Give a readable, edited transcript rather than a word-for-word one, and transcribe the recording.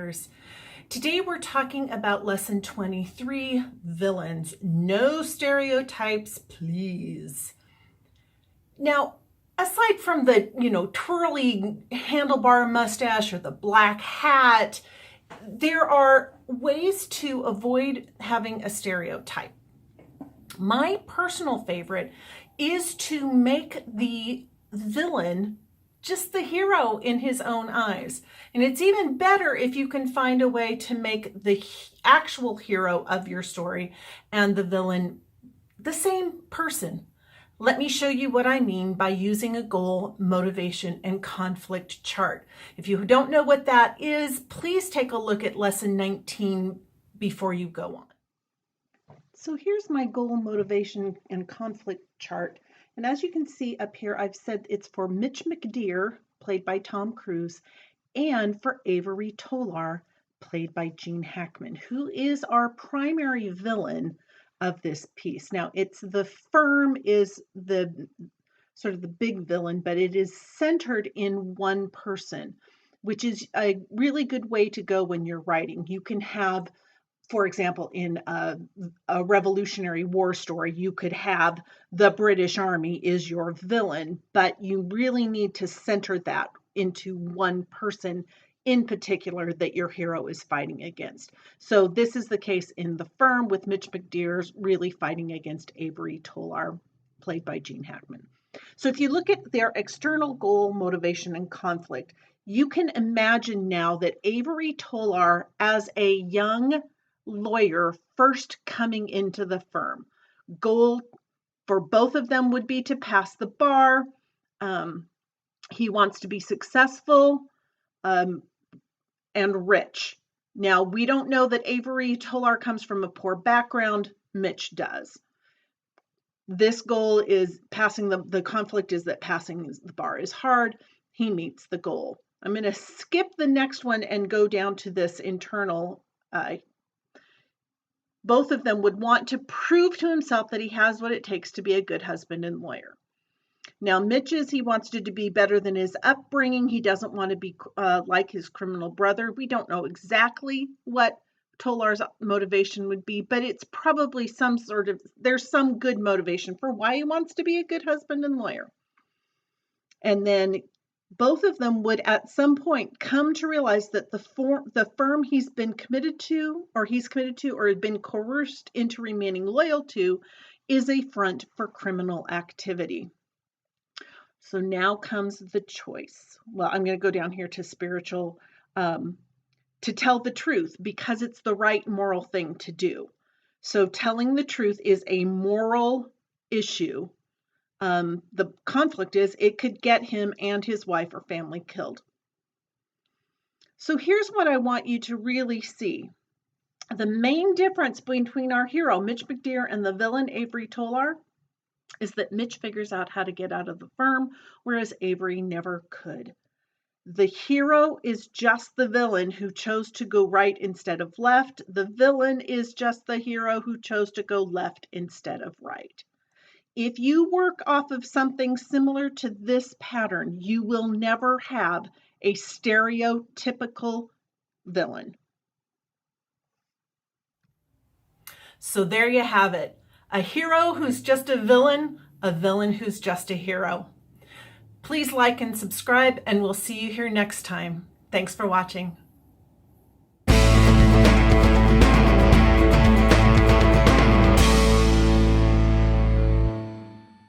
viewers. Today we're talking about lesson 23, villains. No stereotypes, please. Now, aside from the, twirly handlebar mustache or the black hat, there are ways to avoid having a stereotype. My personal favorite is to make the villain just the hero in his own eyes. And it's even better if you can find a way to make the actual hero of your story and the villain the same person. Let me show you what I mean by using a goal, motivation, and conflict chart. If you don't know what that is, please take a look at lesson 19 before you go on. So here's my goal, motivation, and conflict chart. And as you can see up here, I've said it's for Mitch McDear, played by Tom Cruise, and for Avery Tolar, played by Gene Hackman, who is our primary villain of this piece. Now, it's the firm is the sort of the big villain, but it is centered in one person, which is a really good way to go when you're writing. You can have, for example, in a Revolutionary War story, you could have the British Army is your villain, but you really need to center that into one person in particular that your hero is fighting against. So this is the case in The Firm with Mitch McDear's really fighting against Avery Tolar, played by Gene Hackman. So if you look at their external goal, motivation, and conflict, you can imagine now that Avery Tolar, as a young lawyer first coming into the firm, goal for both of them would be to pass the bar. He wants to be successful and rich. Now, we don't know that Avery Tolar comes from a poor background. Mitch does. This goal is passing the conflict is that passing the bar is hard. He meets the goal. I'm going to skip the next one and go down to this internal. Both of them would want to prove to himself that he has what it takes to be a good husband and lawyer. Now, Mitch's, he wants to be better than his upbringing. He doesn't want to be like his criminal brother. We don't know exactly what Tolar's motivation would be, but it's probably there's some good motivation for why he wants to be a good husband and lawyer. And then both of them would at some point come to realize that the firm he's committed to or had been coerced into remaining loyal to is a front for criminal activity. So now comes the choice. Well, I'm going to go down here to spiritual, to tell the truth because it's the right moral thing to do. So telling the truth is a moral issue. The conflict is it could get him and his wife or family killed. So here's what I want you to really see. The main difference between our hero, Mitch McDear, and the villain, Avery Tolar, is that Mitch figures out how to get out of the firm, whereas Avery never could. The hero is just the villain who chose to go right instead of left. The villain is just the hero who chose to go left instead of right. If you work off of something similar to this pattern, you will never have a stereotypical villain. So there you have it. A hero who's just a villain who's just a hero. Please like and subscribe, and we'll see you here next time. Thanks for watching.